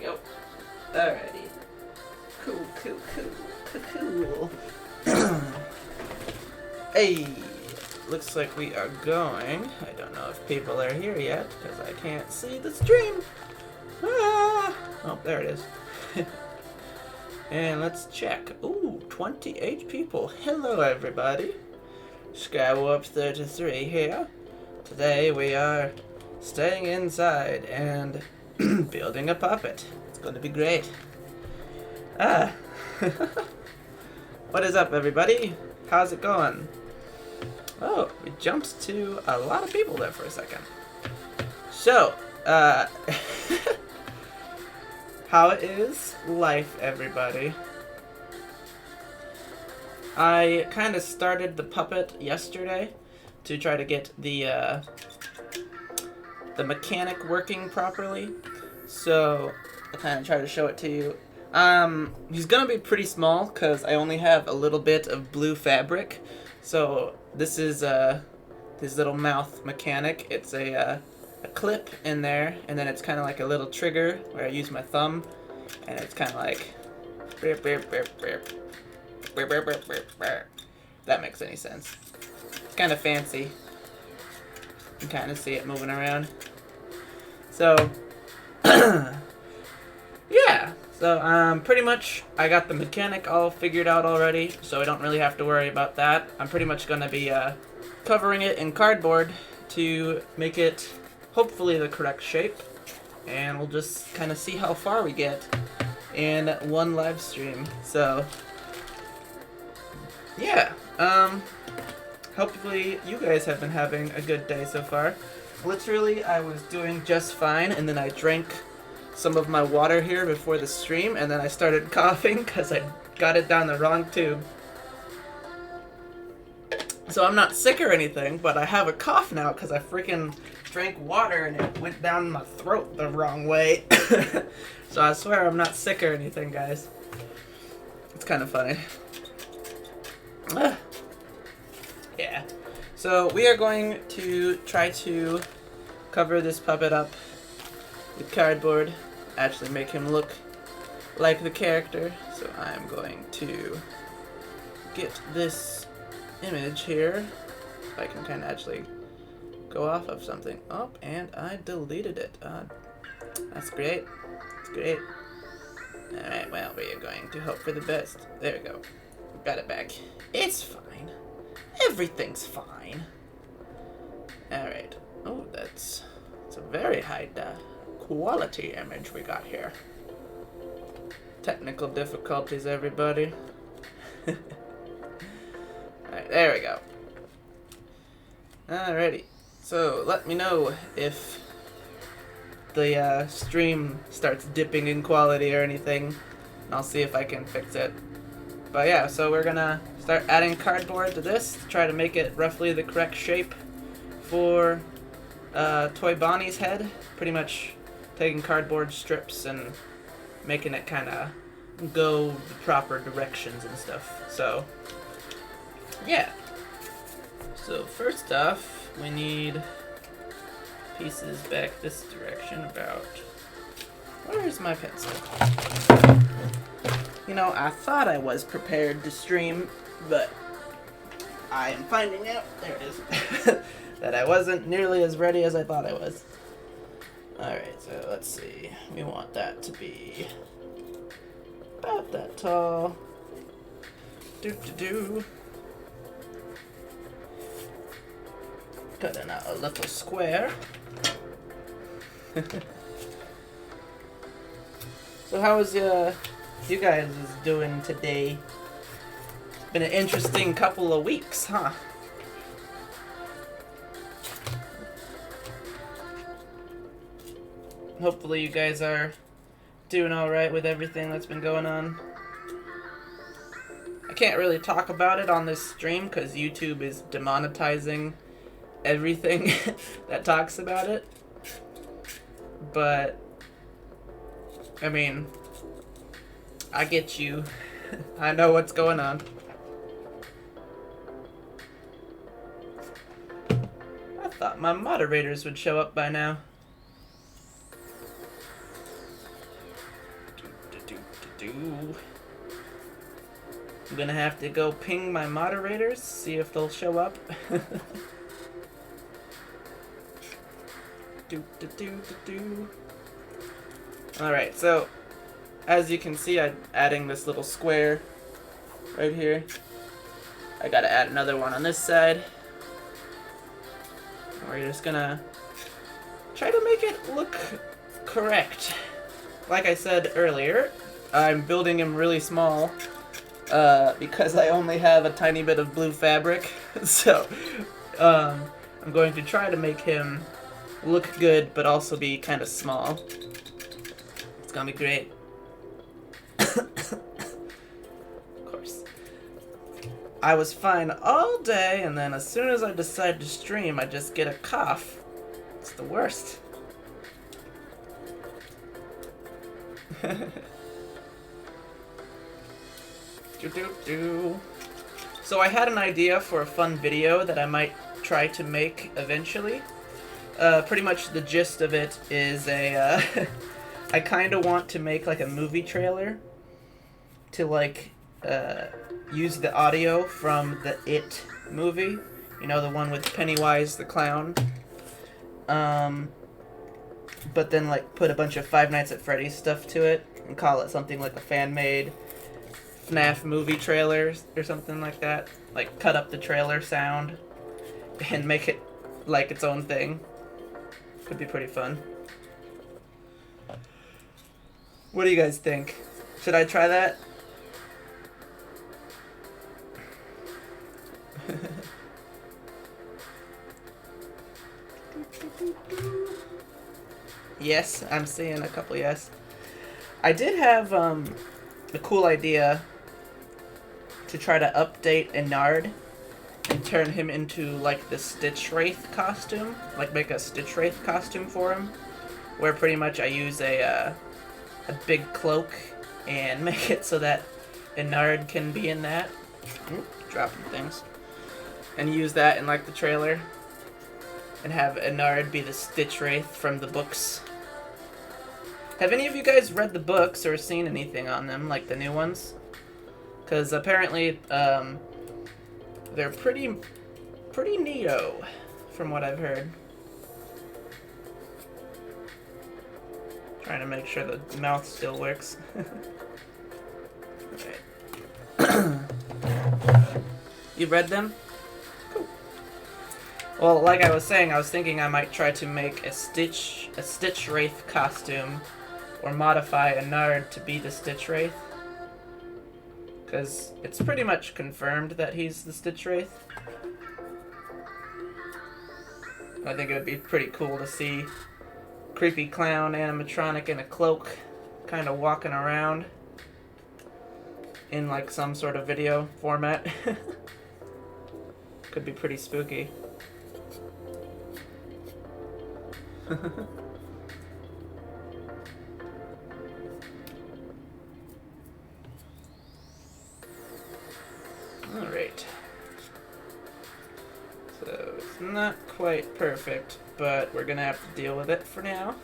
go. Alrighty. Cool. Hey, looks like we are going. I don't know if people are here yet because I can't see the stream. Ah! Oh, there it is. And let's check. Ooh, 28 people. Hello, everybody. Skywarp33 here. Today we are staying inside and building a puppet. It's going to be great. What is up, everybody? How's it going? Oh, we jumped to a lot of people there for a second. So, how is life, everybody? I kind of started the puppet yesterday to try to get the mechanic working properly. So, I kind of try to show it to you. He's gonna be pretty small because I only have a little bit of blue fabric. So this is his little mouth mechanic. It's a clip in there, and then it's kind of like a little trigger where I use my thumb, and it's kind of like if that makes any sense. It's kind of fancy. You can kind of see it moving around. So yeah. So, pretty much, I got the mechanic all figured out already, so I don't really have to worry about that. I'm pretty much going to be, covering it in cardboard to make it, hopefully, the correct shape. And we'll just kind of see how far we get in one live stream. So, yeah. Hopefully, you guys have been having a good day so far. Literally, I was doing just fine, and then I drank some of my water here before the stream, and then I started coughing because I got it down the wrong tube. So I'm not sick or anything, but I have a cough now because I freaking drank water and it went down my throat the wrong way. So I swear I'm not sick or anything, guys. It's kind of funny. Yeah. So we are going to try to cover this puppet up with cardboard, actually make him look like the character. So I'm going to get this image here. If I can kind of actually go off of something. Oh, and I deleted it. That's great. That's great. Alright, well, we are going to hope for the best. There we go. Got it back. It's fine. Everything's fine. Alright. Oh, that's a very high quality image we got here. Technical difficulties, everybody. Alright, there we go. Alrighty. So, let me know if the stream starts dipping in quality or anything, and I'll see if I can fix it. But yeah, so we're gonna start adding cardboard to this to try to make it roughly the correct shape for Toy Bonnie's head. Pretty much taking cardboard strips and making it kind of go the proper directions and stuff. So, yeah. So first off, we need pieces back this direction about... Where's my pencil? You know, I thought I was prepared to stream, but I am finding out, there it is, that I wasn't nearly as ready as I thought I was. Alright, so let's see. We want that to be about that tall. Cutting out a little square. So how is you guys doing today? It's been an interesting couple of weeks, huh? Hopefully you guys are doing alright with everything that's been going on. I can't really talk about it on this stream because YouTube is demonetizing everything that talks about it. But, I mean, I get you. I know what's going on. I thought my moderators would show up by now. I'm gonna have to go ping my moderators, see if they'll show up. Alright, so as you can see, I'm adding this little square right here. I gotta add another one on this side. We're just gonna try to make it look correct. Like I said earlier, I'm building him really small because I only have a tiny bit of blue fabric. So I'm going to try to make him look good but also be kind of small. It's gonna be great. Of course. I was fine all day, and then as soon as I decide to stream, I just get a cough. It's the worst. So I had an idea for a fun video that I might try to make eventually. Pretty much the gist of it is I kind of want to make like a movie trailer to like use the audio from the It movie. You know, the one with Pennywise the clown. But then like put a bunch of Five Nights at Freddy's stuff to it and call it something like a fan-made FNAF movie trailer or something like that. Like cut up the trailer sound and make it like its own thing. Could be pretty fun. What do you guys think? Should I try that? Yes, I'm seeing a couple yes. I did have a cool idea to try to update Enard and turn him into like the Stitch Wraith costume. Like make a Stitch Wraith costume for him. Where pretty much I use a big cloak and make it so that Enard can be in that. Ooh, dropping things. And use that in like the trailer. And have Enard be the Stitch Wraith from the books. Have any of you guys read the books or seen anything on them, like the new ones? Because apparently they're pretty neato, from what I've heard. Trying to make sure the mouth still works. Alright. You read them? Cool. Well, like I was saying, I was thinking I might try to make a Stitch Wraith costume, or modify Enard to be the Stitch Wraith. Because it's pretty much confirmed that he's the Stitch Wraith. I think it would be pretty cool to see creepy clown animatronic in a cloak kind of walking around in like some sort of video format. Could be pretty spooky. Alright. So it's not quite perfect, but we're gonna have to deal with it for now.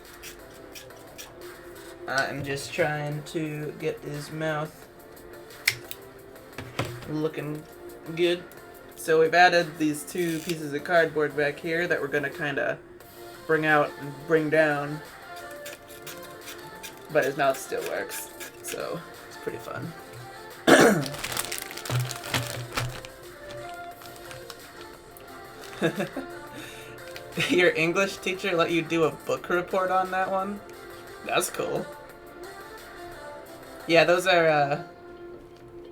I'm just trying to get his mouth looking good. So we've added these two pieces of cardboard back here that we're gonna kinda bring out and bring down. But his mouth still works, so it's pretty fun. Your English teacher let you do a book report on that one? That's cool. Yeah, those are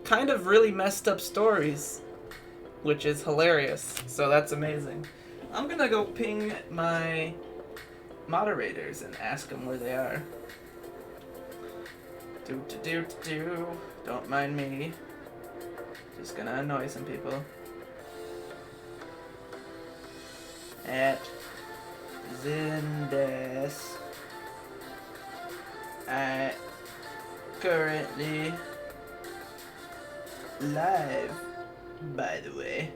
kind of really messed up stories, which is hilarious, so that's amazing. I'm gonna go ping my moderators and ask them where they are. Don't mind me. Just gonna annoy some people. At Zendesk, I currently live, by the way,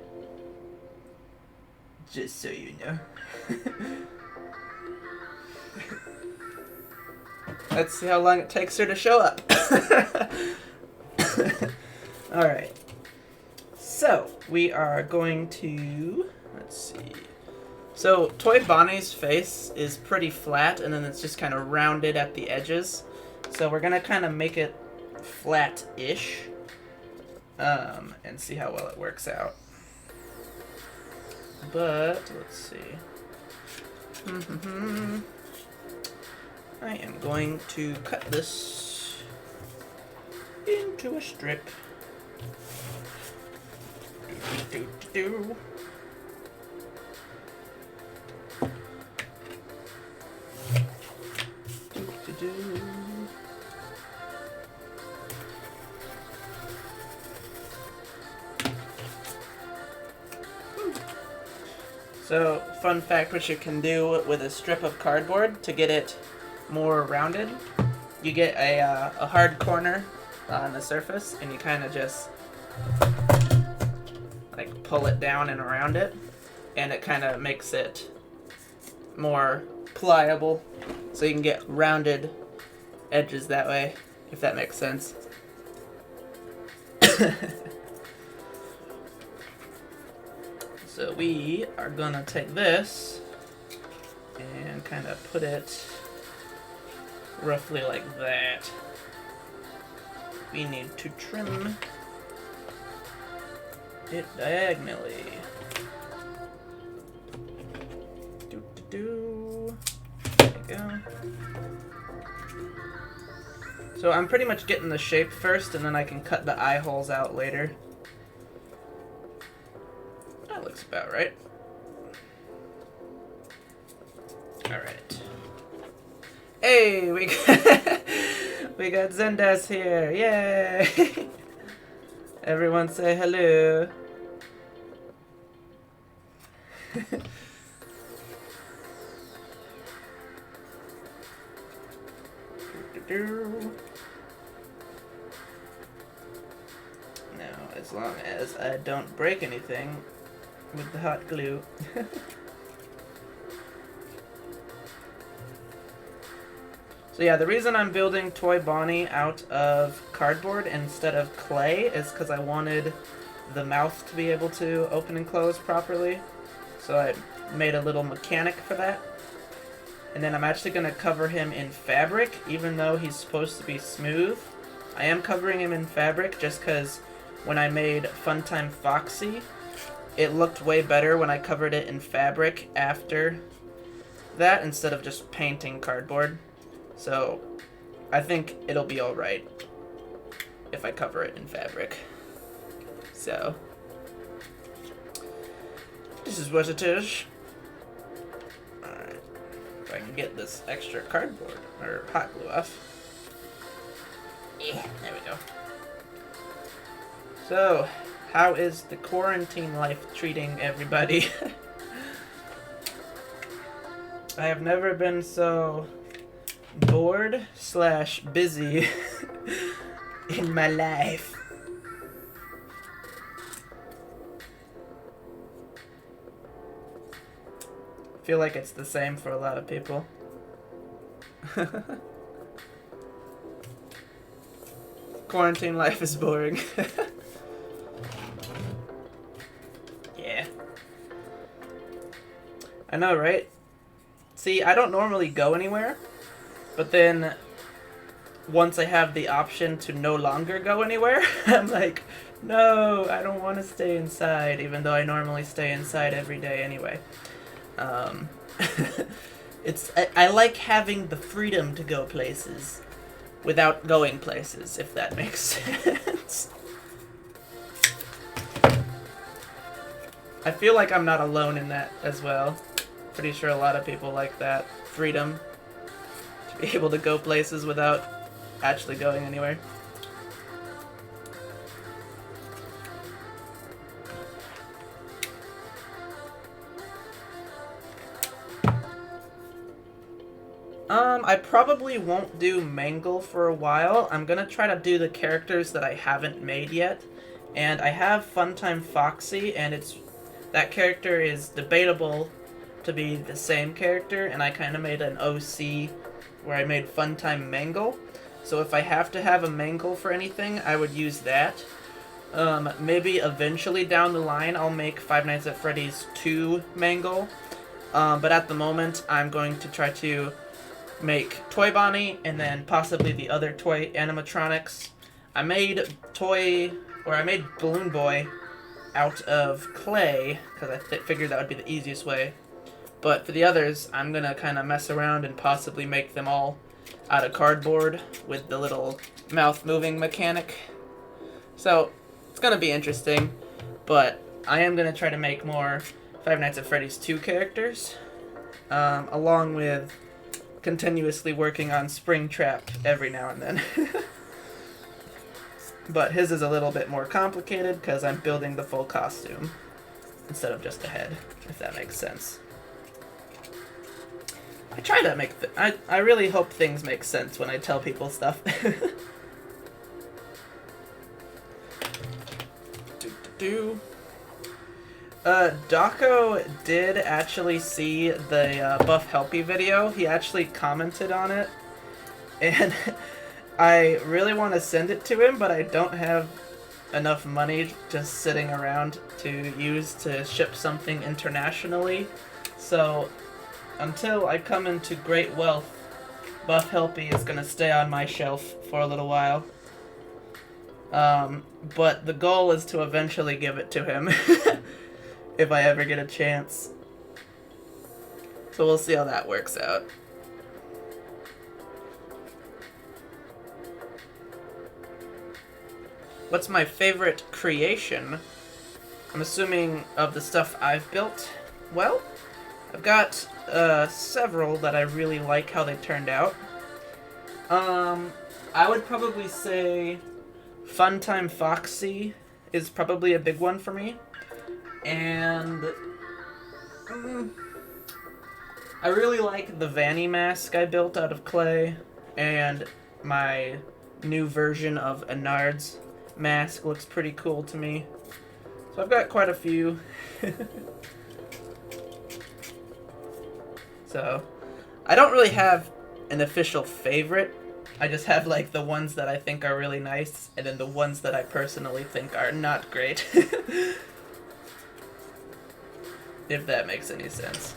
just so you know. Let's see how long it takes her to show up. Alright. So, we are going to... Let's see. So, Toy Bonnie's face is pretty flat, and then it's just kind of rounded at the edges. So we're going to kind of make it flat-ish. And see how well it works out. But, let's see. I am going to cut this into a strip. Do. So, fun fact what you can do with a strip of cardboard to get it more rounded. You get a hard corner on the surface and you kind of just like pull it down and around it, and it kind of makes it more pliable so you can get rounded edges that way, if that makes sense. So we are gonna take this and kind of put it roughly like that. We need to trim it diagonally. There we go. So I'm pretty much getting the shape first, and then I can cut the eye holes out later. That looks about right. Alright. Hey, we got Zendas here. Yay! Everyone say hello. Now, as long as I don't break anything with the hot glue. So yeah, the reason I'm building Toy Bonnie out of cardboard instead of clay is because I wanted the mouth to be able to open and close properly. So I made a little mechanic for that. And then I'm actually going to cover him in fabric, even though he's supposed to be smooth. I am covering him in fabric just because when I made Funtime Foxy, it looked way better when I covered it in fabric after that instead of just painting cardboard. So I think it'll be alright if I cover it in fabric. So this is what it is. Alright. If I can get this extra cardboard or hot glue off. Yeah, there we go. So, how is the quarantine life treating everybody? I have never been so bored / busy in my life. I feel like it's the same for a lot of people. Quarantine life is boring. Yeah. I know, right? See, I don't normally go anywhere, but then once I have the option to no longer go anywhere, I'm like, no, I don't want to stay inside, even though I normally stay inside every day anyway. I like having the freedom to go places without going places, if that makes sense. I feel like I'm not alone in that as well. Pretty sure a lot of people like that freedom to be able to go places without actually going anywhere. I probably won't do Mangle for a while. I'm gonna try to do the characters that I haven't made yet. And I have Funtime Foxy, and that character is debatable to be the same character, and I kind of made an OC where I made Funtime Mangle. So if I have to have a mangle for anything, I would use that. Maybe eventually down the line I'll make Five Nights at Freddy's 2 mangle. But at the moment I'm going to try to make Toy Bonnie and then possibly the other toy animatronics. I made Balloon Boy out of clay because I figured that would be the easiest way. But for the others, I'm gonna kind of mess around and possibly make them all out of cardboard with the little mouth moving mechanic. So it's gonna be interesting, but I am gonna try to make more Five Nights at Freddy's 2 characters, along with continuously working on Springtrap every now and then. But his is a little bit more complicated because I'm building the full costume instead of just a head, if that makes sense. I try to make... I really hope things make sense when I tell people stuff. Daco did actually see the Buff Helpy video. He actually commented on it. And I really want to send it to him, but I don't have enough money just sitting around to use to ship something internationally. So until I come into great wealth, Buff Helpy is going to stay on my shelf for a little while. But the goal is to eventually give it to him if I ever get a chance. So we'll see how that works out. What's my favorite creation? I'm assuming of the stuff I've built. Well, I've got several that I really like how they turned out. I would probably say Funtime Foxy is probably a big one for me. And I really like the Vanny mask I built out of clay, and my new version of Anard's mask looks pretty cool to me. So I've got quite a few. So I don't really have an official favorite. I just have like the ones that I think are really nice and then the ones that I personally think are not great. If that makes any sense.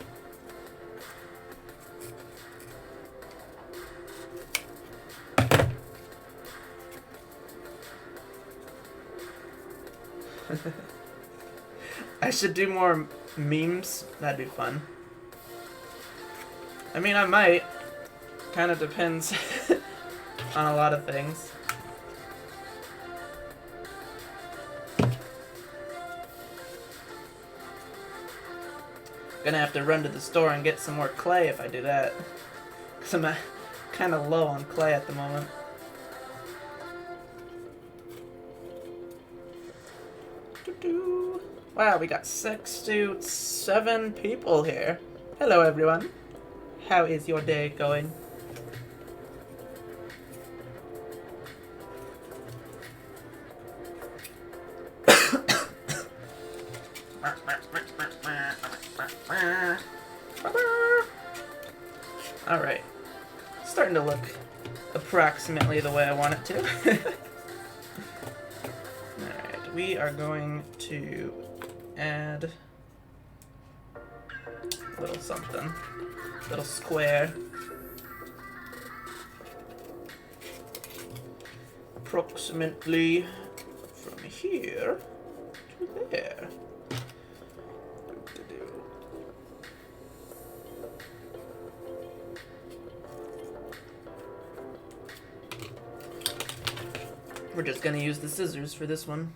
I should do more memes. That'd be fun. I mean, I might. Kind of depends on a lot of things. Gonna have to run to the store and get some more clay if I do that. Because I'm kind of low on clay at the moment. Wow, we got 6 to 7 people here. Hello, everyone. How is your day going? Alright. Starting to look approximately the way I want it to. Alright, we are going to add a little something. A little square. Approximately from here to there. We're just gonna use the scissors for this one.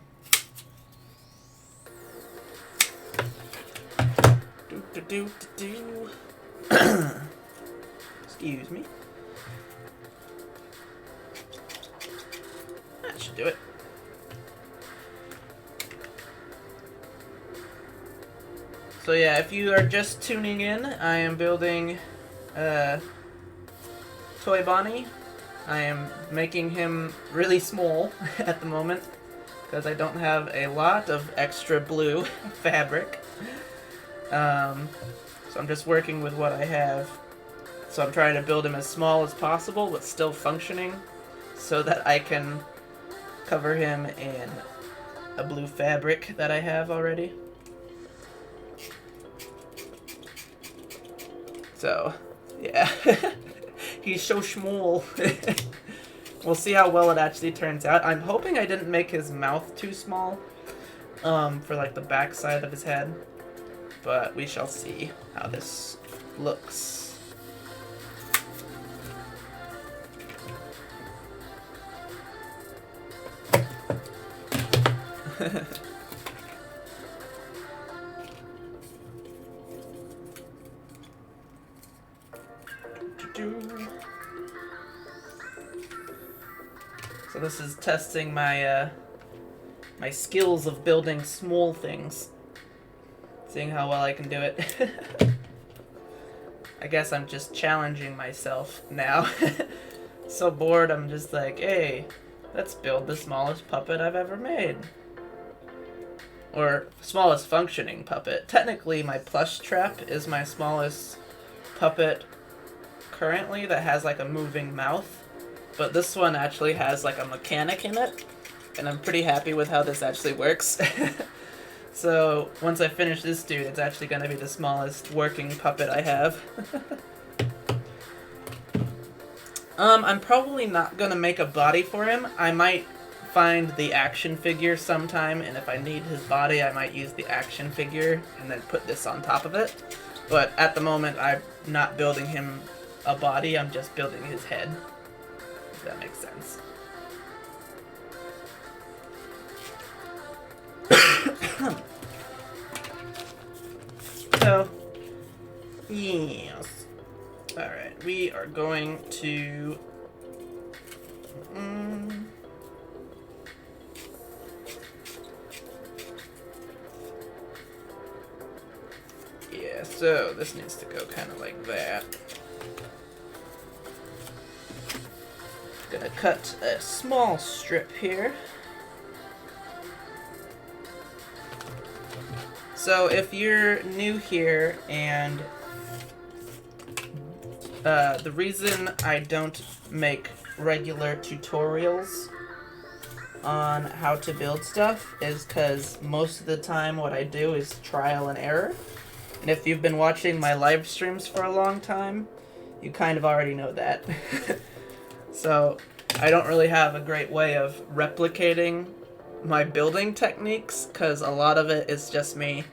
Excuse me. That should do it. So yeah, if you are just tuning in, I am building Toy Bonnie. I am making him really small at the moment because I don't have a lot of extra blue fabric. So I'm just working with what I have. So I'm trying to build him as small as possible but still functioning. so that I can cover him in a blue fabric that I have already. So, yeah. He's so small. We'll see how well it actually turns out. I'm hoping I didn't make his mouth too small for like the back side of his head. But we shall see how this looks. So this is testing my my skills of building small things. Seeing how well I can do it. I guess I'm just challenging myself now. So bored, I'm just like, hey, let's build the smallest puppet I've ever made. Or smallest functioning puppet. Technically, my plush trap is my smallest puppet currently that has like a moving mouth. But this one actually has like a mechanic in it. And I'm pretty happy with how this actually works. So, once I finish this dude, it's actually going to be the smallest working puppet I have. I'm probably not going to make a body for him. I might find the action figure sometime, and if I need his body, I might use the action figure and then put this on top of it. But at the moment, I'm not building him a body, I'm just building his head. If that makes sense. So, yes. Alright, we are going to... yeah, so this needs to go kind of like that. Gonna cut a small strip here. So if you're new here, and the reason I don't make regular tutorials on how to build stuff is because most of the time what I do is trial and error. And if you've been watching my live streams for a long time, you kind of already know that. So I don't really have a great way of replicating my building techniques, because a lot of it is just me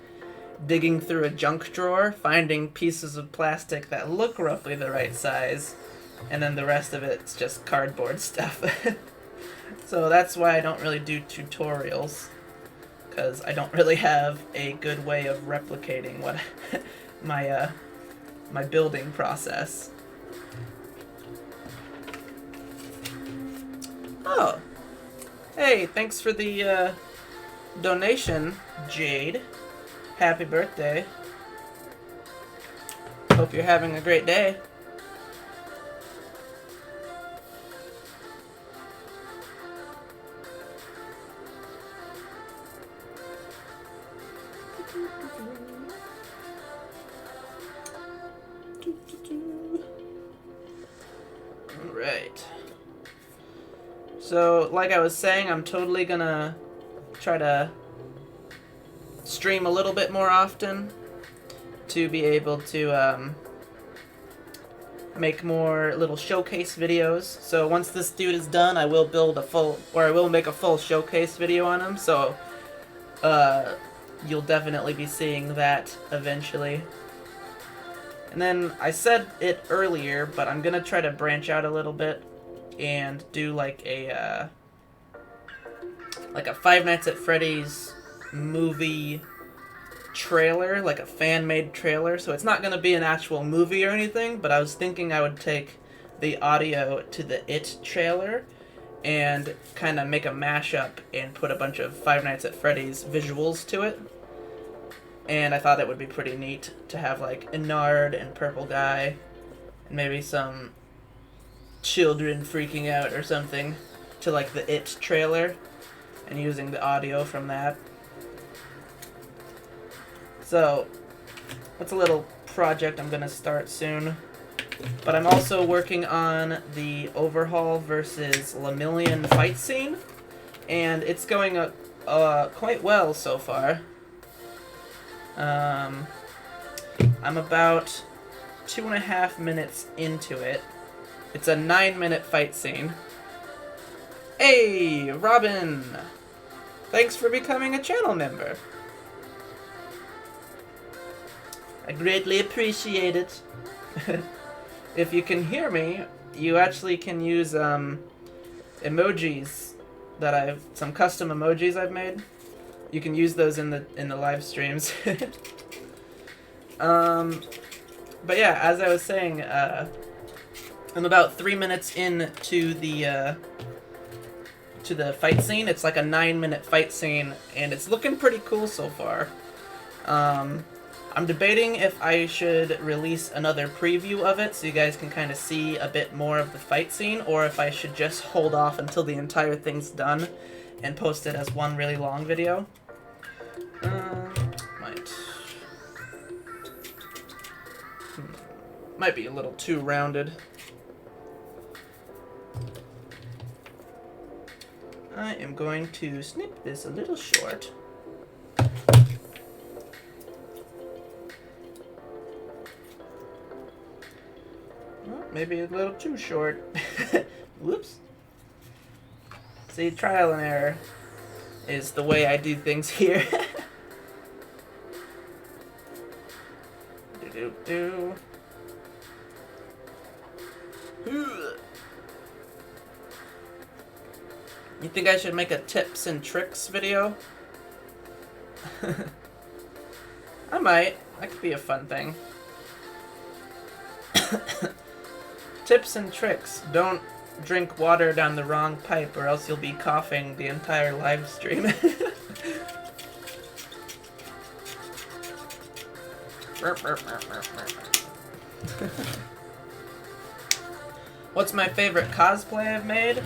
digging through a junk drawer, finding pieces of plastic that look roughly the right size, and then the rest of it's just cardboard stuff. So that's why I don't really do tutorials, because I don't really have a good way of replicating what my my building process. Oh, hey, thanks for the donation, Jade. Happy birthday. Hope you're having a great day. Alright. So, like I was saying, I'm totally gonna try to stream a little bit more often to be able to make more little showcase videos. So once this dude is done, I will build a full, or I will make a full showcase video on him. So you'll definitely be seeing that eventually. And then I said it earlier, but I'm gonna try to branch out a little bit and do like a Five Nights at Freddy's movie trailer, like a fan-made trailer. So it's not going to be an actual movie or anything, but I was thinking I would take the audio to the It trailer and kind of make a mashup and put a bunch of Five Nights at Freddy's visuals to it. And I thought it would be pretty neat to have like Inard and Purple Guy and maybe some children freaking out or something to like the It trailer and using the audio from that. So, that's a little project I'm gonna start soon. But I'm also working on the Overhaul versus Lemillion fight scene, and it's going quite well so far. I'm about 2.5 minutes into it. It's a 9-minute fight scene. Hey, Robin! Thanks for becoming a channel member. I greatly appreciate it. If you can hear me, you actually can use emojis that some custom emojis I've made. You can use those in the live streams. But yeah, as I was saying, I'm about 3 minutes into the fight scene. It's like a 9-minute fight scene, and it's looking pretty cool so far. I'm debating if I should release another preview of it so you guys can kind of see a bit more of the fight scene, or if I should just hold off until the entire thing's done and post it as one really long video. Might be a little too rounded. I am going to snip this a little short. Well, maybe a little too short. Whoops. See, trial and error is the way I do things here. Do-do-do. You think I should make a tips and tricks video? I might. That could be a fun thing. Tips and tricks. Don't drink water down the wrong pipe or else you'll be coughing the entire live stream. What's my favorite cosplay I've made?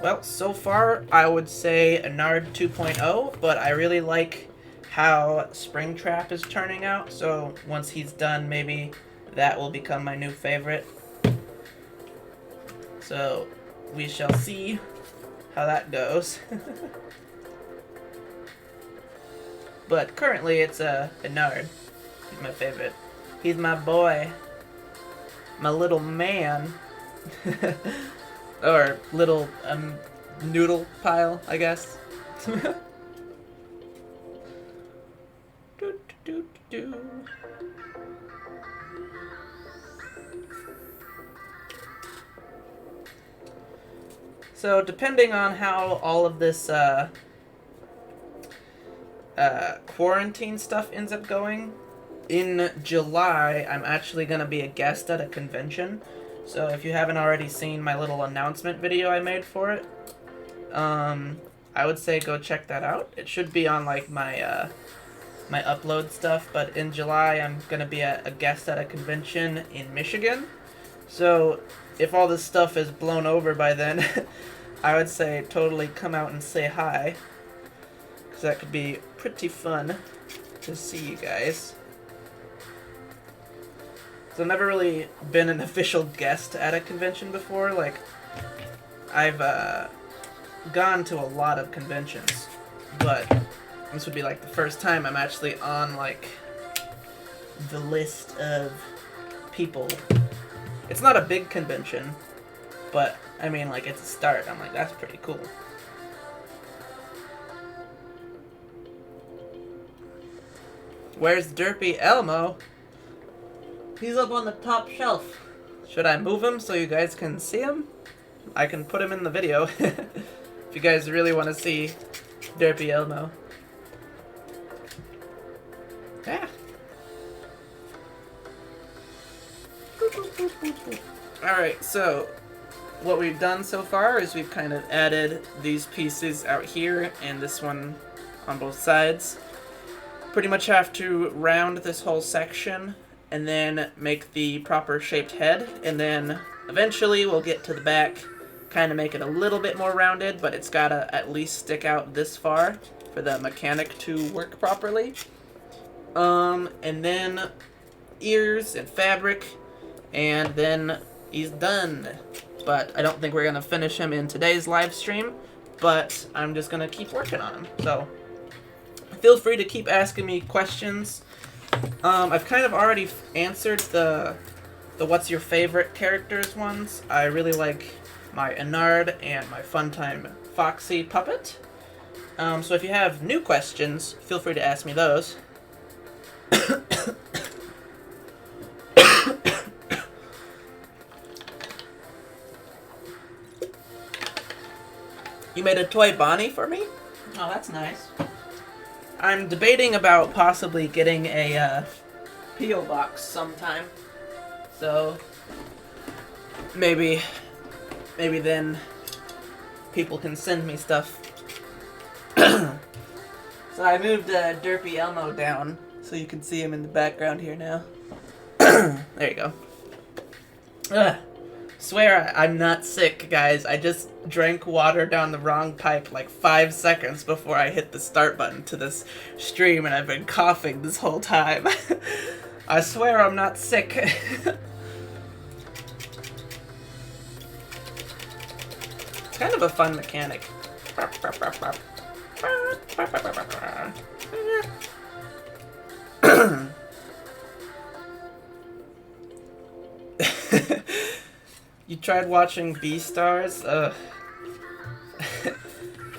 Well, so far I would say Nard 2.0, but I really like how Springtrap is turning out, so once he's done, maybe that will become my new favorite. So we shall see how that goes. But currently it's Nard. He's my favorite. He's my boy. My little man. Or little noodle pile, I guess. Do. So depending on how all of this quarantine stuff ends up going, in July I'm actually going to be a guest at a convention. So if you haven't already seen my little announcement video I made for it, I would say go check that out. It should be on like my my upload stuff, but in July I'm gonna be a guest at a convention in Michigan. So if all this stuff is blown over by then, I would say totally come out and say hi, because that could be pretty fun to see you guys. So I've never really been an official guest at a convention before. Like, I've gone to a lot of conventions, but this would be like the first time I'm actually on like the list of people. It's not a big convention, but I mean, like, it's a start. I'm like, that's pretty cool. Where's Derpy Elmo? He's up on the top shelf. Should I move him so you guys can see him? I can put him in the video if you guys really want to see Derpy Elmo. Yeah. Alright, so what we've done so far is we've kind of added these pieces out here and this one on both sides. Pretty much have to round this whole section and then make the proper shaped head, and then eventually we'll get to the back, kind of make it a little bit more rounded, but it's gotta at least stick out this far for the mechanic to work properly. And then ears and fabric, and then he's done. But I don't think we're going to finish him in today's live stream, but I'm just going to keep working on him. So feel free to keep asking me questions. I've kind of already answered the what's your favorite characters ones. I really like my Enard and my Funtime Foxy puppet. So if you have new questions, feel free to ask me those. You made a toy Bonnie for me? Oh, that's nice. I'm debating about possibly getting a P.O. box sometime. So maybe then people can send me stuff. So I moved Derpy Elmo down so you can see him in the background here now. There you go. Ugh. Swear I'm not sick, guys. I just drank water down the wrong pipe like 5 seconds before I hit the start button to this stream, and I've been coughing this whole time. I swear I'm not sick. It's kind of a fun mechanic. You tried watching Beastars? Ugh.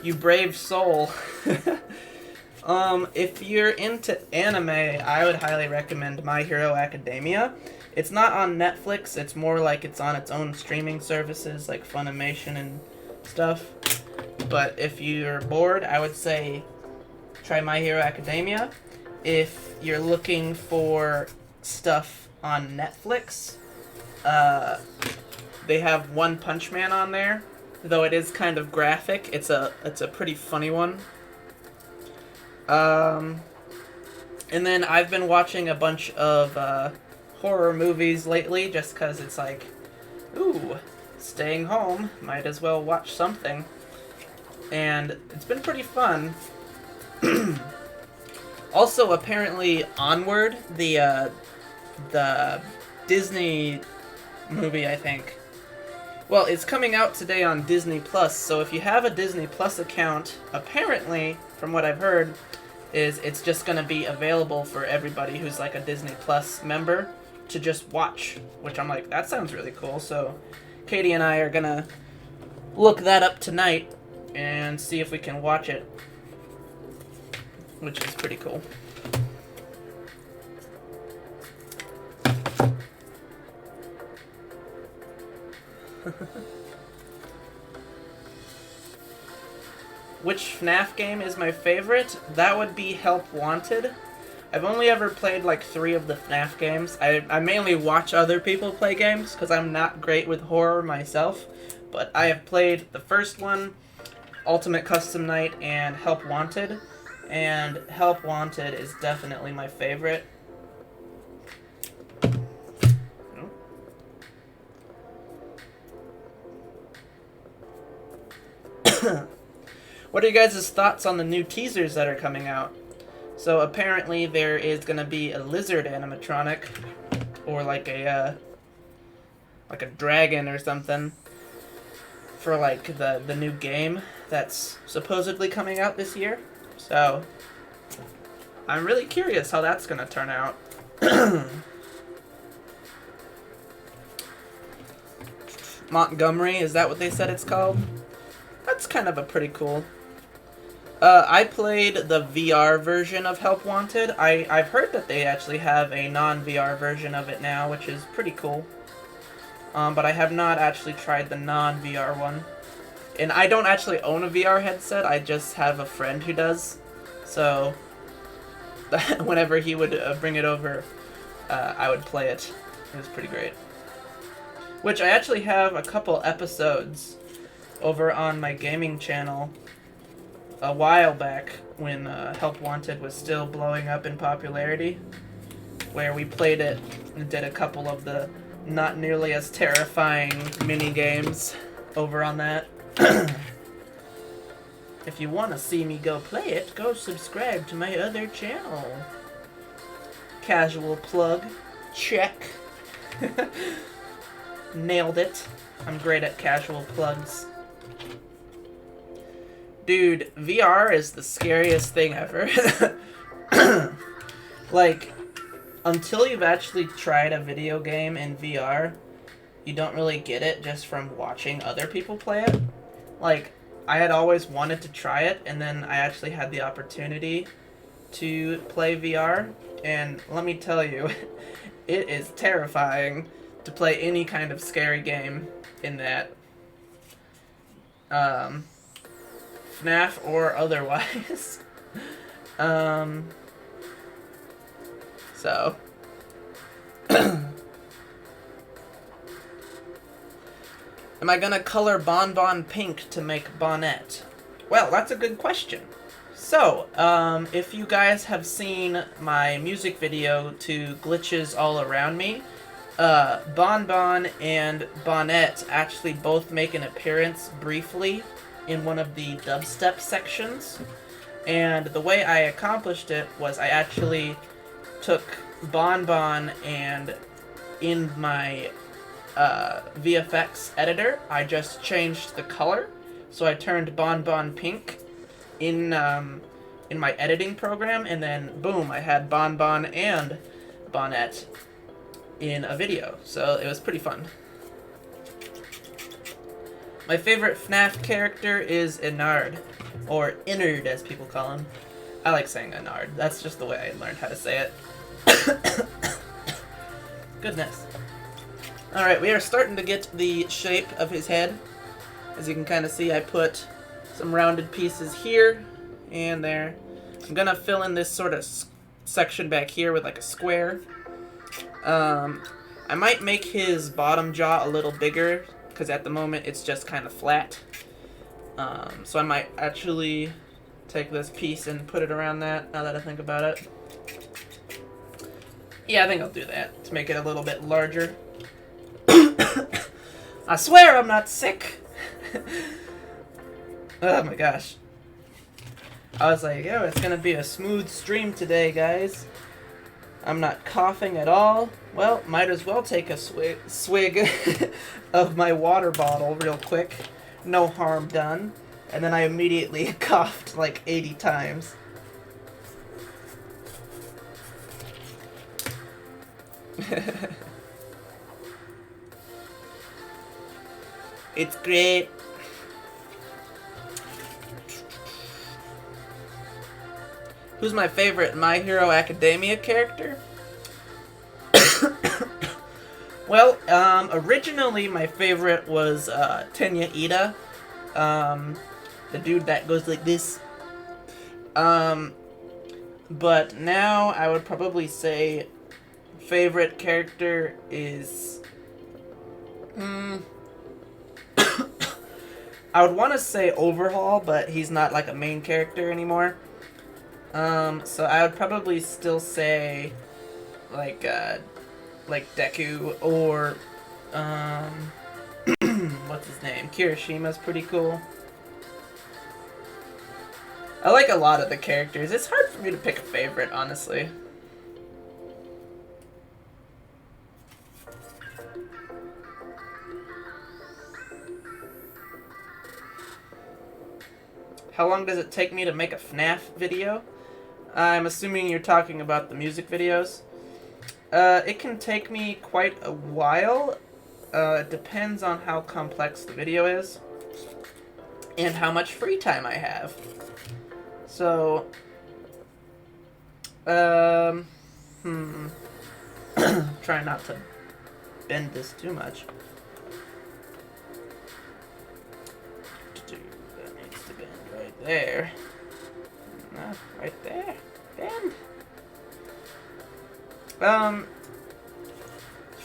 You brave soul. If you're into anime, I would highly recommend My Hero Academia. It's not on Netflix, it's more like it's on its own streaming services like Funimation and stuff. But if you're bored, I would say try My Hero Academia. If you're looking for stuff on Netflix, they have One Punch Man on there, though it is kind of graphic. It's a pretty funny one. And then I've been watching a bunch of horror movies lately, just because it's like, ooh, staying home, might as well watch something. And it's been pretty fun. Also, apparently, Onward, the Disney movie, I think. Well, it's coming out today on Disney Plus, so if you have a Disney Plus account, apparently, from what I've heard, is it's just going to be available for everybody who's like a Disney Plus member to just watch, which I'm like, that sounds really cool. So Katie and I are going to look that up tonight and see if we can watch it, which is pretty cool. Which FNAF game is my favorite? That would be Help Wanted. I've only ever played like 3 of the FNAF games. I mainly watch other people play games because I'm not great with horror myself. But I have played the first one, Ultimate Custom Night, and Help Wanted. And Help Wanted is definitely my favorite. What are you guys' thoughts on the new teasers that are coming out? So apparently there is going to be a lizard animatronic, or like a dragon or something, for like the new game that's supposedly coming out this year. So I'm really curious how that's going to turn out. Montgomery, is that what they said it's called? That's kind of a pretty cool. I played the VR version of Help Wanted. I've heard that they actually have a non-VR version of it now, which is pretty cool. But I have not actually tried the non-VR one. And I don't actually own a VR headset, I just have a friend who does. So, whenever he would bring it over, I would play it. It was pretty great. Which I actually have a couple episodes over on my gaming channel a while back when Help Wanted was still blowing up in popularity, where we played it and did a couple of the not nearly as terrifying mini games over on that. If you want to see me go play it, go subscribe to my other channel. Casual plug. Check. nailed it. I'm great at casual plugs. Dude, VR is the scariest thing ever. Like, until you've actually tried a video game in VR, you don't really get it just from watching other people play it. Like, I had always wanted to try it, and then I actually had the opportunity to play VR, and let me tell you, it is terrifying to play any kind of scary game in that. FNAF or otherwise. So. Am I gonna color Bonbon pink to make Bonnet? Well, that's a good question. So, if you guys have seen my music video to Glitches All Around Me, Bonbon and Bonnet actually both make an appearance briefly in one of the dubstep sections. And the way I accomplished it was I actually took Bonbon and in my VFX editor, I just changed the color. So I turned Bonbon pink in my editing program, and then boom, I had Bonbon and Bonnet in a video. So it was pretty fun. My favorite FNAF character is Ennard, or Innard as people call him. I like saying Ennard. That's just the way I learned how to say it. Goodness. Alright, we are starting to get the shape of his head. As you can kind of see, I put some rounded pieces here and there. I'm gonna fill in this sort of section back here with like a square. I might make his bottom jaw a little bigger, because at the moment it's just kind of flat. So I might actually take this piece and put it around that, now that I think about it. Yeah, I think I'll do that, to make it a little bit larger. I swear I'm not sick! Oh my gosh. I was like, yo, it's gonna be a smooth stream today, guys. I'm not coughing at all. Well, might as well take a swig of my water bottle real quick. No harm done. And then I immediately coughed like 80 times. It's great. Who's my favorite My Hero Academia character? Well, originally my favorite was Tenya Ida, the dude that goes like this. But now I would probably say favorite character is I would want to say Overhaul, but he's not like a main character anymore. So I would probably still say like Deku or what's his name? Kirishima's pretty cool. I like a lot of the characters. It's hard for me to pick a favorite, honestly. How long does it take me to make a FNAF video? I'm assuming you're talking about the music videos. It can take me quite a while. It depends on how complex the video is and how much free time I have. So, try not to bend this too much. That needs to bend right there. No, right there. Bend.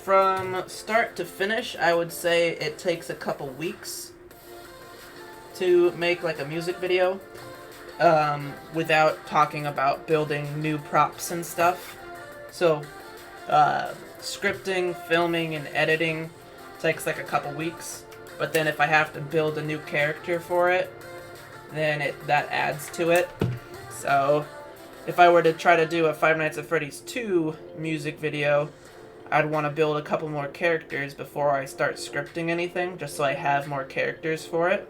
From start to finish, I would say it takes a couple weeks to make like a music video, without talking about building new props and stuff. So, scripting, filming, and editing takes like a couple weeks, but then if I have to build a new character for it, then that adds to it. So, if I were to try to do a Five Nights at Freddy's 2 music video, I'd want to build a couple more characters before I start scripting anything, just so I have more characters for it.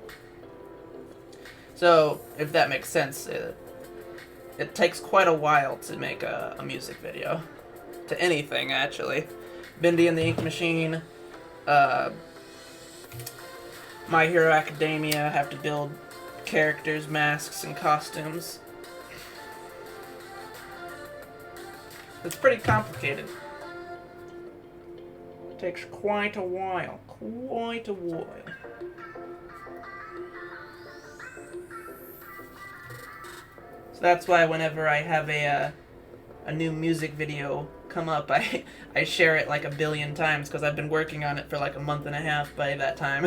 So, if that makes sense, it takes quite a while to make a music video. To anything, actually. Bindi and the Ink Machine, My Hero Academia, have to build characters, masks, and costumes. It's pretty complicated. It takes quite a while. Quite a while. So that's why whenever I have a new music video come up, I share it like 1 billion times, because I've been working on it for like a month and a half by that time.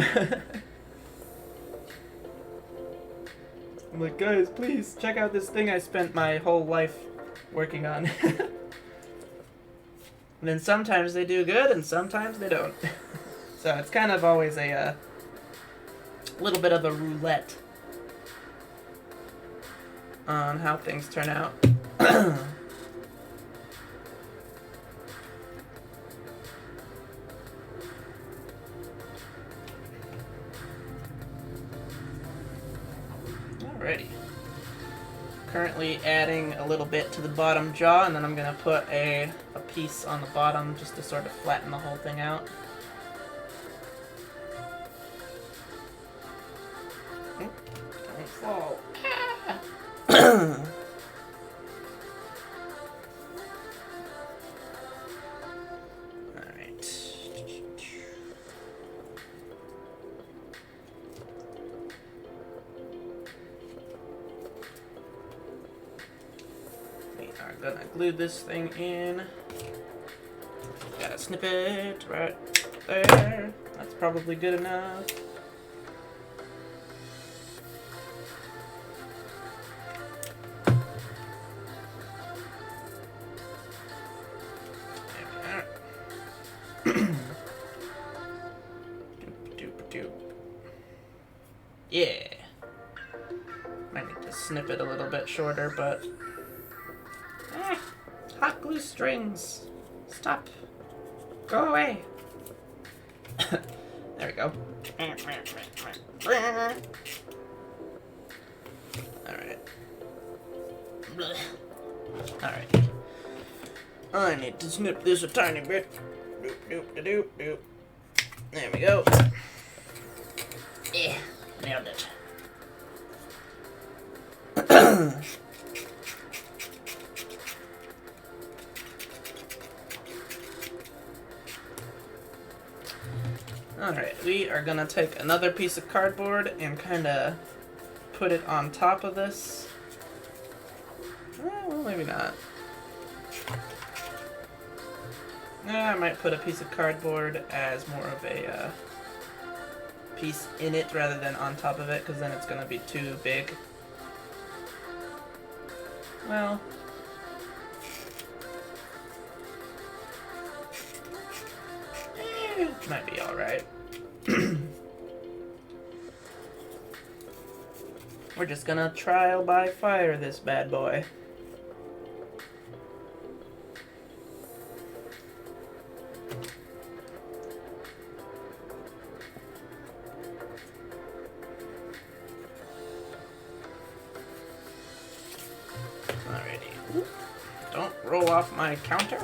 I'm like, guys, please check out this thing I spent my whole life working on. And then sometimes they do good, and sometimes they don't. So it's kind of always a little bit of a roulette on how things turn out. Alrighty. Currently adding a little bit to the bottom jaw, and then I'm going to put a piece on the bottom just to sort of flatten the whole thing out. Don't fall. Alright. We are gonna glue this thing in. Gotta snip it right there. That's probably good enough. Yeah. Might need to snip it a little bit shorter, but... hot glue strings! Stop. Go away! There we go. Alright. Alright. I need to snip this a tiny bit. Doop, doop, doop, doop. There we go. Yeah. Nailed it. Alright, we are gonna take another piece of cardboard and kinda put it on top of this. Well, maybe not. I might put a piece of cardboard as more of a piece in it rather than on top of it, because then it's gonna be too big. Well, might be alright. We're just gonna trial by fire this bad boy. Alrighty. Don't roll off my counter.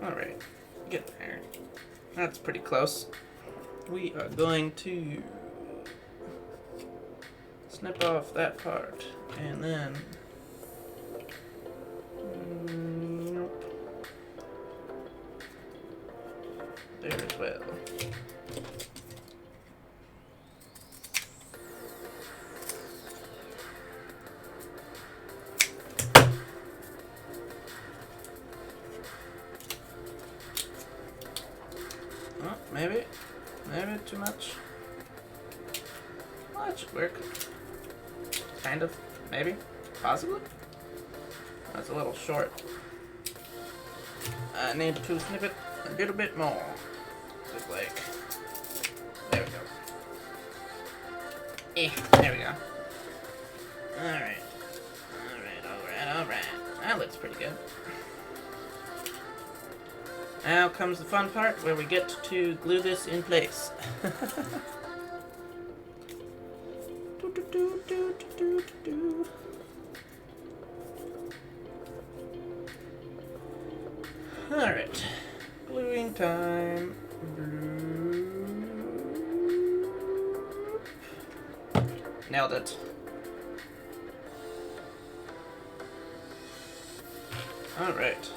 Alright, get there. That's pretty close. We are going to snip off that part, and then nope. There as well. Oh, maybe too much. Well, that should work. Kind of, maybe, possibly. That's a little short. I need to snip it a little bit more. Just like, there we go. There we go. Alright. Alright. That looks pretty good. Now comes the fun part where we get to glue this in place. Alright. Gluing time. Nailed it. Alright.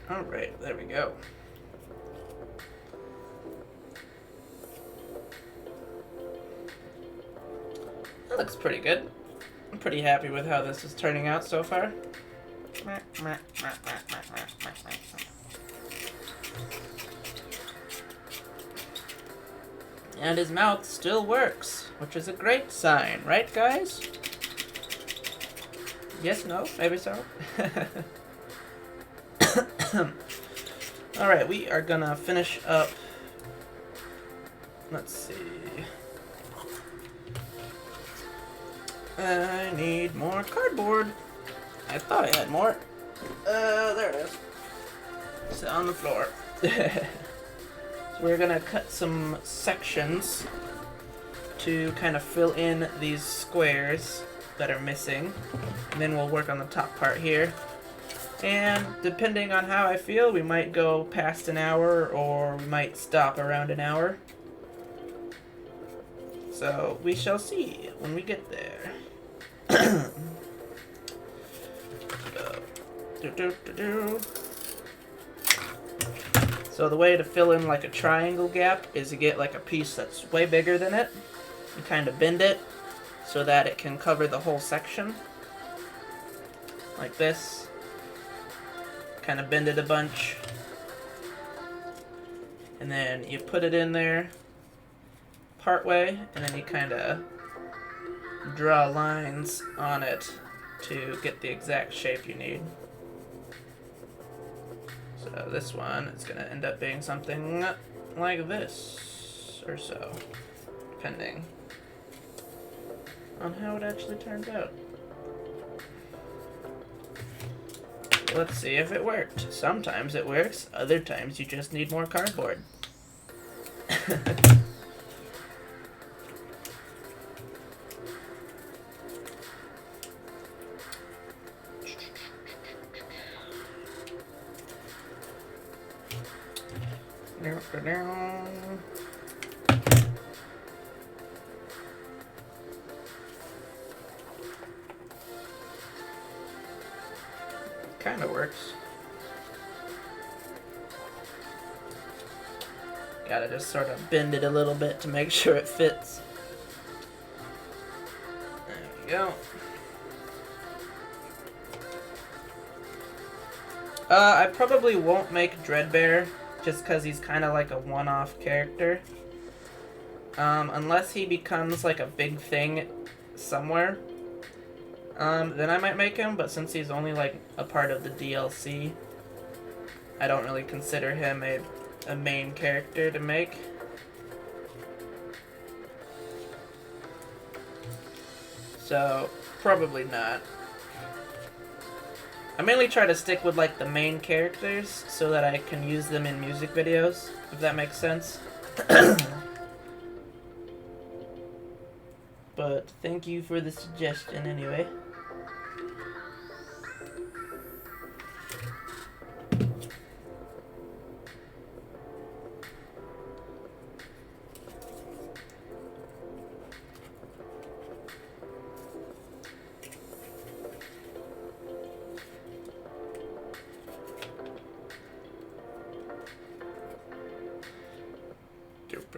Alright, there we go. That looks pretty good. I'm pretty happy with how this is turning out so far. And his mouth still works, which is a great sign, right guys? Yes, no, maybe so. Alright, we are gonna finish up. Let's see. I need more cardboard. I thought I had more. There it is. It's on the floor. So we're gonna cut some sections to kind of fill in these squares that are missing. And then we'll work on the top part here. And depending on how I feel, we might go past an hour or we might stop around an hour. So we shall see when we get there. So the way to fill in like a triangle gap is to get like a piece that's way bigger than it and kind of bend it so that it can cover the whole section. Like this. Kind of bend it a bunch. And then you put it in there part way and then you kind of draw lines on it to get the exact shape you need. So this one is going to end up being something like this or so, depending on how it actually turns out. Let's see if it worked. Sometimes it works, other times you just need more cardboard. Kind of works. Gotta just sort of bend it a little bit to make sure it fits. There we go. I probably won't make Dreadbear just because he's kind of like a one-off character. Unless he becomes like a big thing somewhere. Then I might make him, but since he's only like a part of the DLC, I don't really consider him a main character to make. So, probably not. I mainly try to stick with like the main characters so that I can use them in music videos, if that makes sense. But thank you for the suggestion anyway.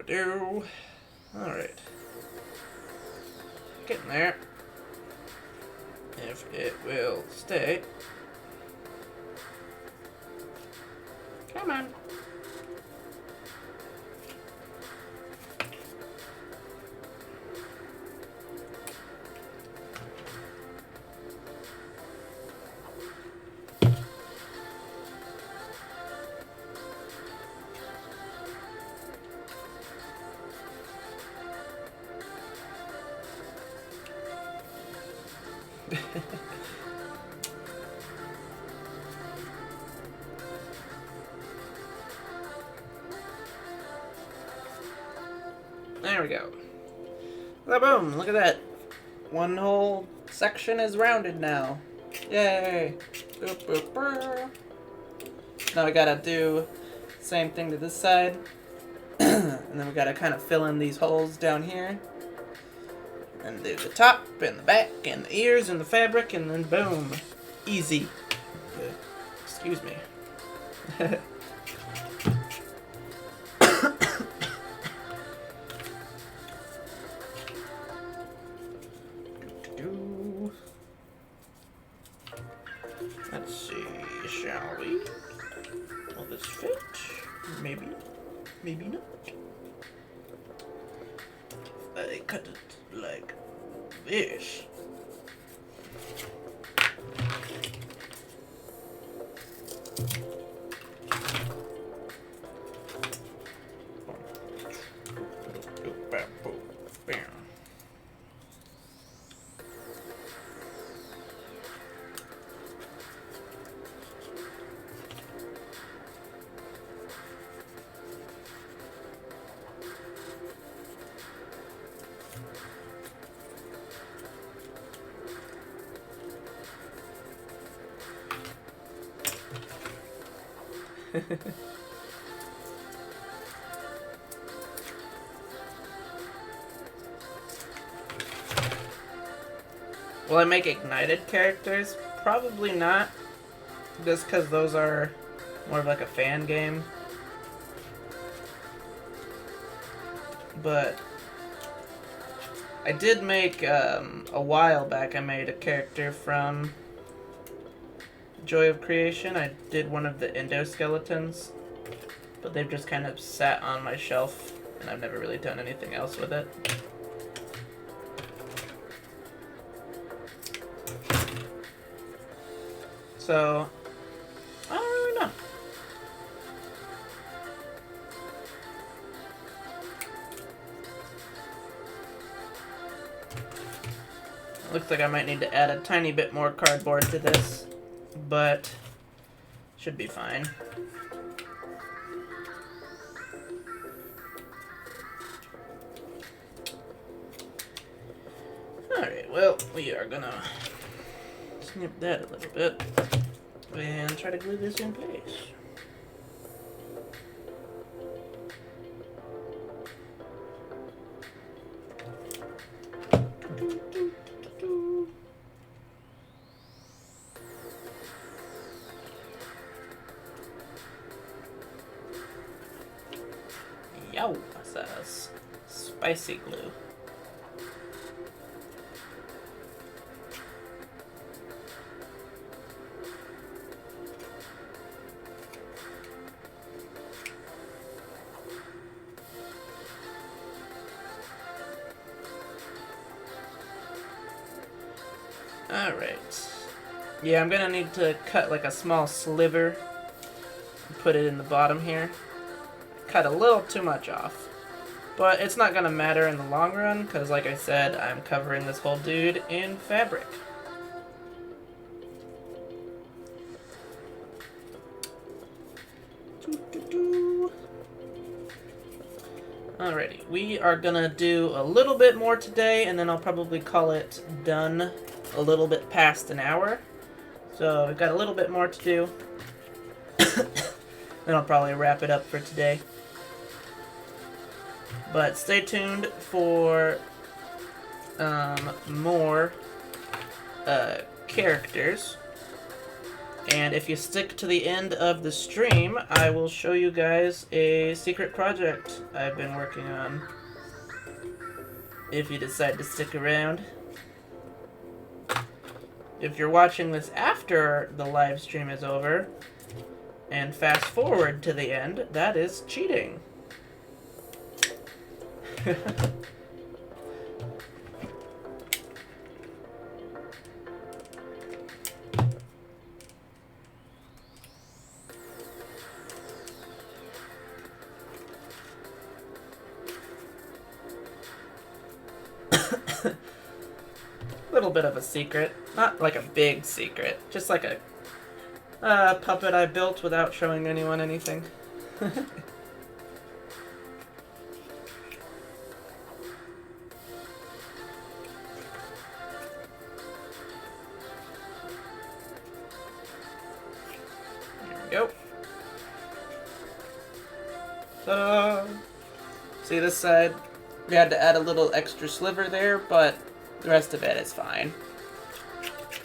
Do. Alright. Getting there. If it will stay. Come on. There we go. Boom! Look at that. One whole section is rounded now. Yay! Boop, boop, boop. Now we gotta do the same thing to this side. And then we gotta kind of fill in these holes down here. And do the top, and the back, and the ears, and the fabric, and then boom. Easy. Excuse me. Let's see, shall we? Will this fit? Maybe. Maybe not. I cut it like this. Will I make ignited characters? Probably not. Just because those are more of like a fan game. But I did make, a while back, I made a character from Joy of Creation. I did one of the endoskeletons, but they've just kind of sat on my shelf, and I've never really done anything else with it. So, I don't really know. Looks like I might need to add a tiny bit more cardboard to this, but should be fine. Alright, well, we are gonna snip that a little bit and try to glue this in place. Yow, that's spicy glue. Alright. Yeah, I'm gonna need to cut like a small sliver and put it in the bottom here. Cut a little too much off. But it's not gonna matter in the long run, because like I said, I'm covering this whole dude in fabric. Alrighty, we are gonna do a little bit more today, and then I'll probably call it done a little bit past an hour. So we've got a little bit more to do. Then I'll probably wrap it up for today. But stay tuned for more characters. And if you stick to the end of the stream, I will show you guys a secret project I've been working on. if you decide to stick around. If you're watching this after the live stream is over and fast forward to the end, that is cheating. Little bit of a secret, not like a big secret, just like a puppet I built without showing anyone anything. There we go. Ta-da! See this side? We had to add a little extra sliver there, but the rest of it is fine.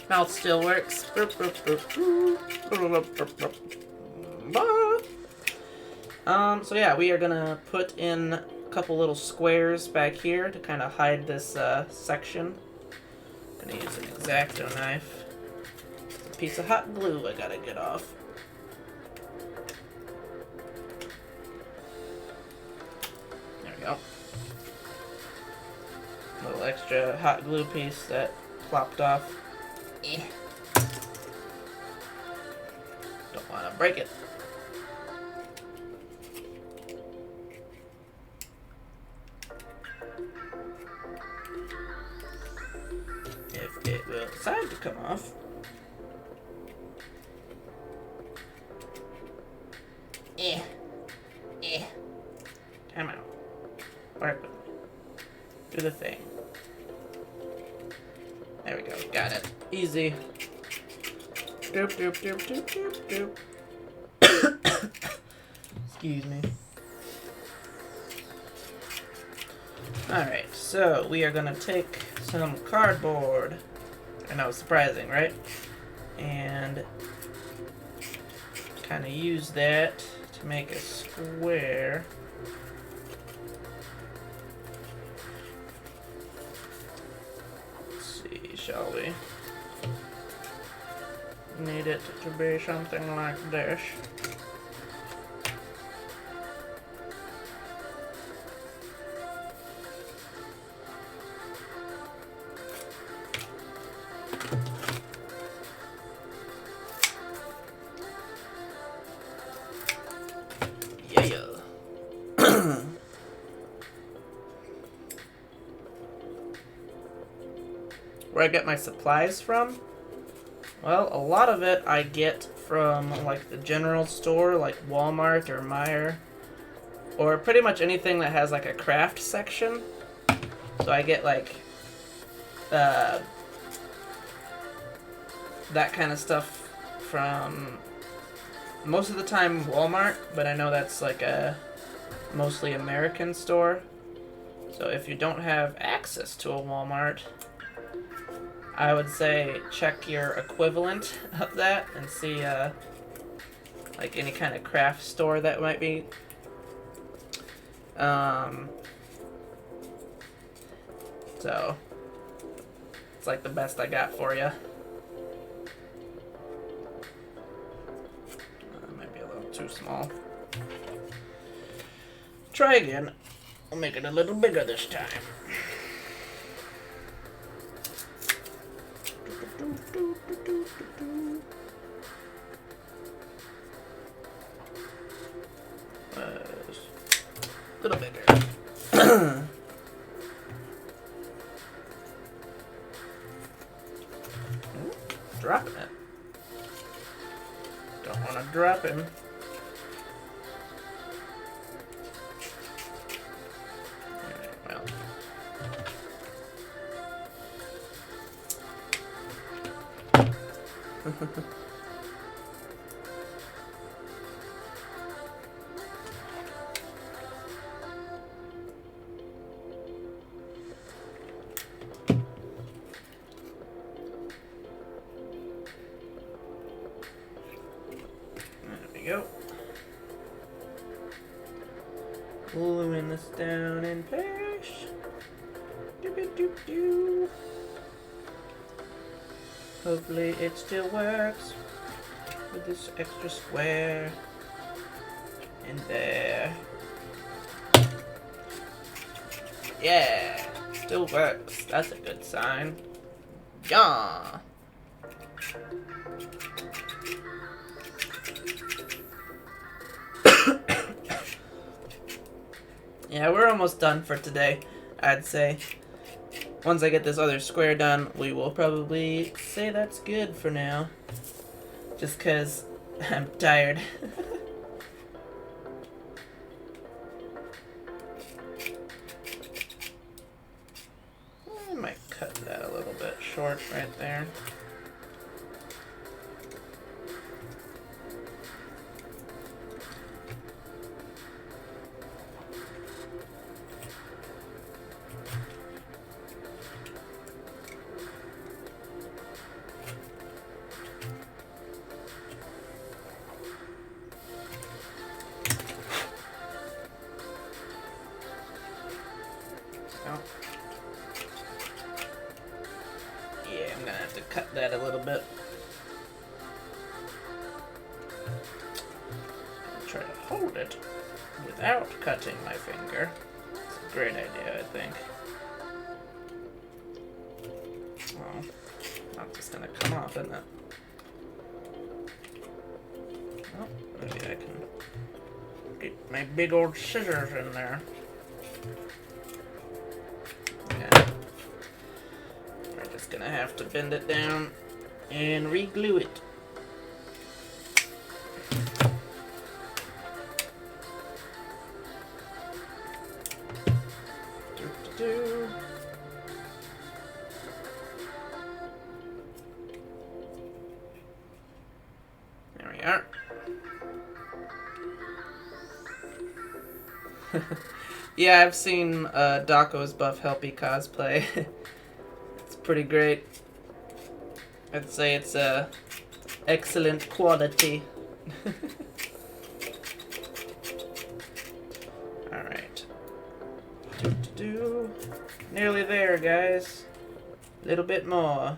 Mouth still works. So yeah, we are gonna put in a couple little squares back here to kind of hide this section. Gonna use an X-Acto knife. A piece of hot glue I gotta get off. There we go. Little extra hot glue piece that plopped off. Don't want to break it. If it will decide to come off. Come out. Work with me. Do the thing. There we go. Got it. Easy. Doop, doop, doop, doop, doop, doop. Excuse me. Alright, so we are going to take some cardboard. I know, surprising, right? And kind of use that to make a square. Shall we? Need it to be something like this. Yeah. Where I get my supplies from? Well, a lot of it I get from like the general store, like Walmart or Meijer, or pretty much anything that has like a craft section. So I get like that kind of stuff from most of the time Walmart, but I know that's like a mostly American store. So if you don't have access to a Walmart, I would say check your equivalent of that and see like any kind of craft store that might be. So it's like the best I got for you. Might be a little too small. Try again. I'll make it a little bigger this time. A little bigger. Dropping it. Don't want to drop him. Well. Go. Gluing this down in place. Hopefully it still works with this extra square in there. Yeah, still works. That's a good sign. Yeah. Yeah, we're almost done for today, I'd say. Once I get this other square done, we will probably say that's good for now. Just because I'm tired. I might cut that a little bit short right there. Yeah, I'm gonna have to cut that a little bit. I'll try to hold it without cutting my finger. It's a great idea, I think. Well, not just gonna come off, isn't it? Oh, maybe I can get my big old scissors in there. Yeah. We're just gonna have to bend it down and re-glue it. There we are. Yeah, I've seen Daco's Buff Helpy cosplay. It's pretty great. I'd say it's excellent quality. Alright. Nearly there, guys. A little bit more.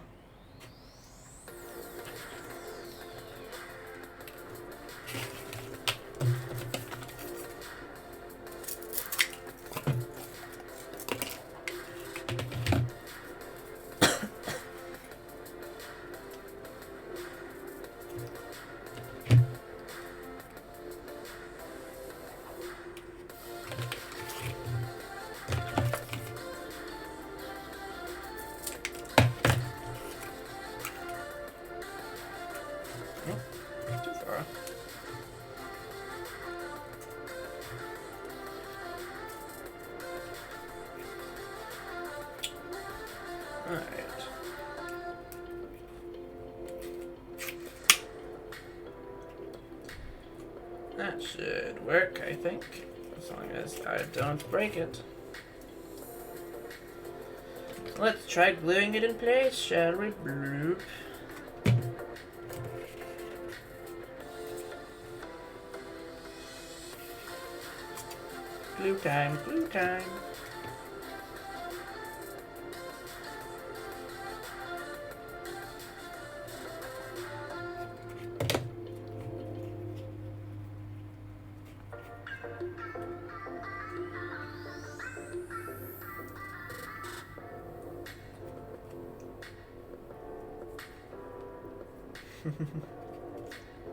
Too far. Alright. That should work, I think. As long as I don't break it. Let's try gluing it in place, shall we? Bloop. Glue time, glue time.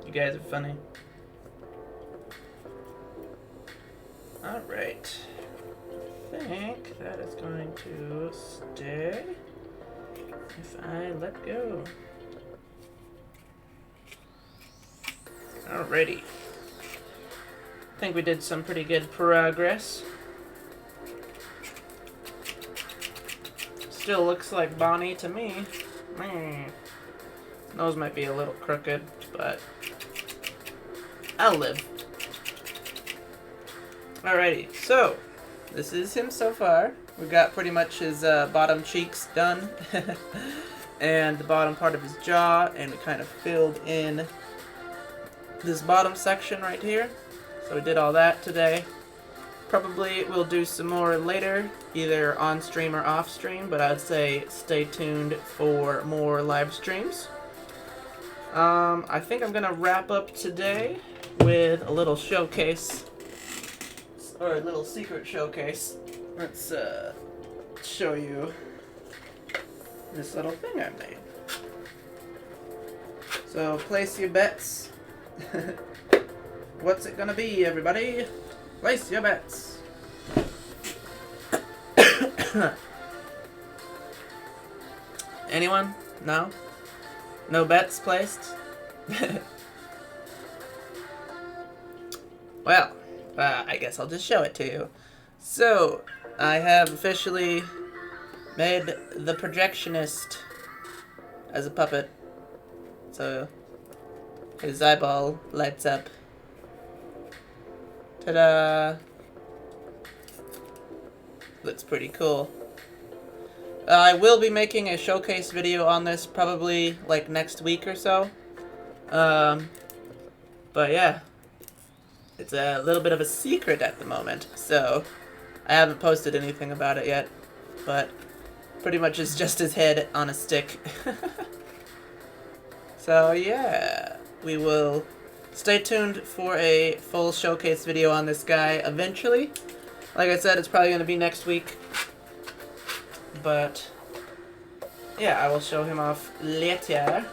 You guys are funny. Alright. I think that is going to stay if I let go. Alrighty. I think we did some pretty good progress. Still looks like Bonnie to me. Nose might be a little crooked, but I'll live. Alrighty, so this is him so far. We got pretty much his bottom cheeks done and the bottom part of his jaw, and we kind of filled in this bottom section right here. So we did all that today. probably will do some more later, either on stream or off stream, but I'd say stay tuned for more live streams. I think I'm gonna wrap up today with a little showcase, or a little secret showcase. Let's show you this little thing I made. So place your bets. What's it gonna be, everybody? Place your bets. Anyone? No? No bets placed? Well, I guess I'll just show it to you. So, I have officially made the projectionist as a puppet. So, his eyeball lights up. Ta-da! Looks pretty cool. I will be making a showcase video on this probably like next week or so. But yeah, it's a little bit of a secret at the moment, so I haven't posted anything about it yet, but pretty much it's just his head on a stick. So yeah, we will stay tuned for a full showcase video on this guy eventually. Like I said, it's probably going to be next week. But yeah, I will show him off later.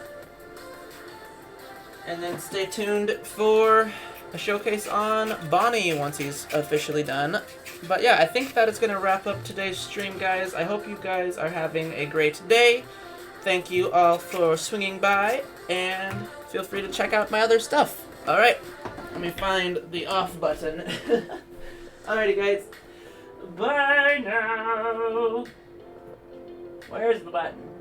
And then stay tuned for a showcase on Bonnie once he's officially done. But yeah, I think that is going to wrap up today's stream, guys. I hope you guys are having a great day. Thank you all for swinging by, and feel free to check out my other stuff. Alright, let me find the off button. Alrighty, guys. Bye now. Where's the button?